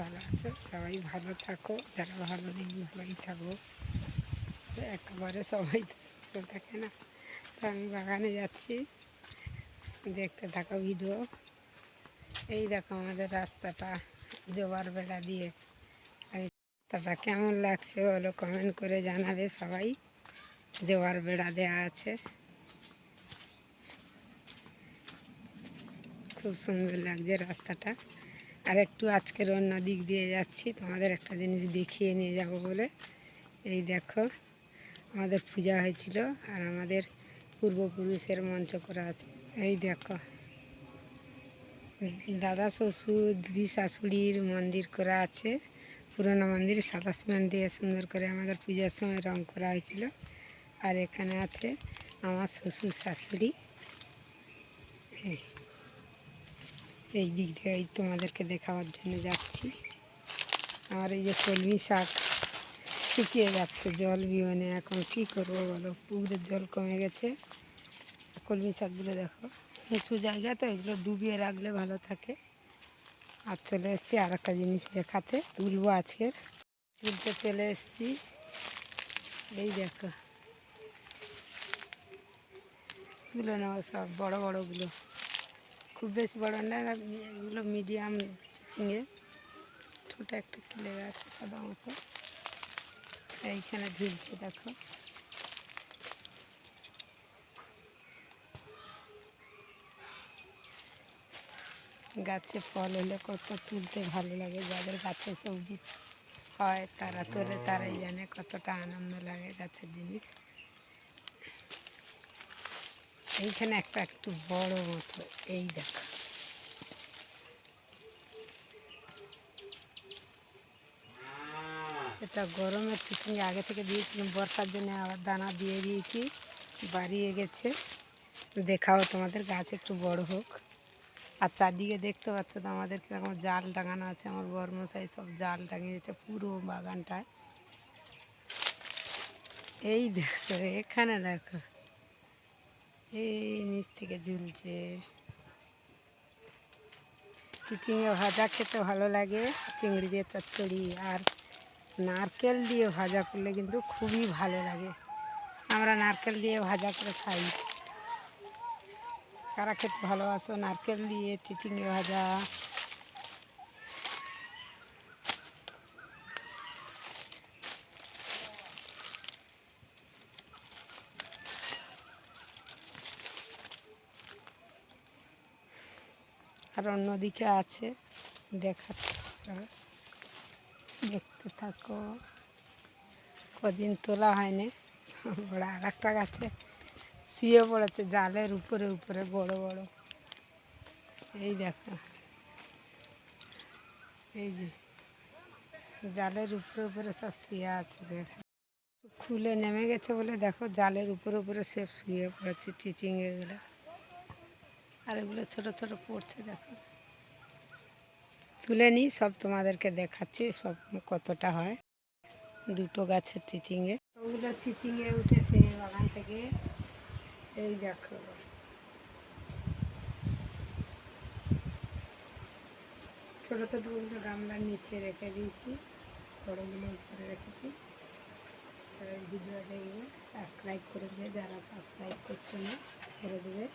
ভালো আছো, সবাই ভালো থাকো, যারা ভালো নেই ভালোই থাকো। একেবারে সবাই তো সুস্থ থাকে না। তো আমি বাগানে যাচ্ছি, দেখতে থাকো ভিডিও। এই দেখো আমাদের রাস্তাটা জোয়ার বেড়া দিয়ে। এই রাস্তাটা কেমন লাগছে বলো, কমেন্ট করে জানাবে সবাই। জোয়ার বেড়া দেওয়া আছে, খুব সুন্দর লাগছে রাস্তাটা। আর একটু আজকের অন্য দিক দিয়ে যাচ্ছি, তোমাদের একটা জিনিস দেখিয়ে নিয়ে যাব বলে। এই দেখো আমাদের পূজা হয়েছিল আর আমাদের পূর্বপুরুষের মঞ্চ করা আছে। এই দেখো দাদা শ্বশুর দিদি শাশুড়ির মন্দির করা আছে, পুরোনো মন্দির, সাদা সিমেন্ট দিয়ে সুন্দর করে আমাদের পূজার সময় রং করা হয়েছিল। আর এখানে আছে আমার শ্বশুর শাশুড়ি। এই দিক দিয়ে তোমাদেরকে দেখাবার জন্য যাচ্ছি। আর এই যে কলমি শাক শুকিয়ে যাচ্ছে, জল বিহনে, এখন কি করবো বলো, পুকুরের জল কমে গেছে। কলমি শাকগুলো দেখো, উঁচু জায়গা তো, এগুলো ডুবিয়ে রাখলে ভালো থাকে। আর চলে এসেছি আর একটা জিনিস দেখাতে, তুলবো আজকে, তুলতে চলে এসেছি। এই দেখো তুলে নেবো সব বড় বড়গুলো, খুব বেশি বড় না, এগুলো মিডিয়াম চিচিঙে। ছোটো একটা কিলে আছে সাদা মতো, এইখানে ঝুলছে দেখো। গাছে ফল হলে কত তুলতে ভালো লাগে, যাদের গাছে সবজি হয় তারা তোলে, তারাই জানে কতটা আনন্দ লাগে গাছের জিনিস। এইখানে একটা একটু বড় মতো, এই দেখো এটা গরমের চিচিঙ্গা, আগে থেকে দিয়েছিলাম, বর্ষার জন্য আবার দানা দিয়ে দিয়েছি, বাড়িয়ে গেছে। দেখাও তোমাদের, গাছ একটু বড় হোক। আর চারদিকে দেখতে পাচ্ছ তো আমাদের কীরকম জাল টাঙানো আছে, আমার বর্মশাই সব জাল টাঙিয়েছে পুরো বাগানটায়। এই দেখো এখানে দেখো, এই নিচ থেকে ঝুলছে। চিচিঙ্গা ভাজা খেতে ভালো লাগে, চিংড়ি দিয়ে চচ্চড়ি আর নারকেল দিয়ে ভাজা করলে কিন্তু খুবই ভালো লাগে। আমরা নারকেল দিয়ে ভাজা করে খাই। কারা খেতে ভালোবাসো নারকেল দিয়ে চিচিঙ্গা ভাজা? আর অন্যদিকে আছে, দেখাচ্ছি, দেখতে থাকো। কদিন তোলা হয়নি, বড় আর একটা গাছে শুয়ে পড়েছে জালের উপরে উপরে বড় বড়। এই দেখো, এই যে জালের উপরে উপরে সব শুয়ে আছে, দেখো খুলে নেমে গেছে বলে দেখো জালের উপরে উপরে সব শুয়ে পড়েছে চিচিঙ্গাগুলো। আর এগুলো ছোটো ছোটো পড়ছে দেখো, তুলে নিই সব তোমাদেরকে দেখাচ্ছি সব কতটা হয়। দুটো গাছের চিচিঙ্গে, ওগুলো চিচিঙ্গে উঠেছে বাগান থেকে। এই দেখো ছোটো ছোটোগুলো গামলার নিচে রেখে দিয়েছি, বড়োগুলো উপরে রেখেছি। সবাই ভিডিও দেখবে, সাবস্ক্রাইব করে দেবে, যারা সাবস্ক্রাইব করছে না করে দেবে।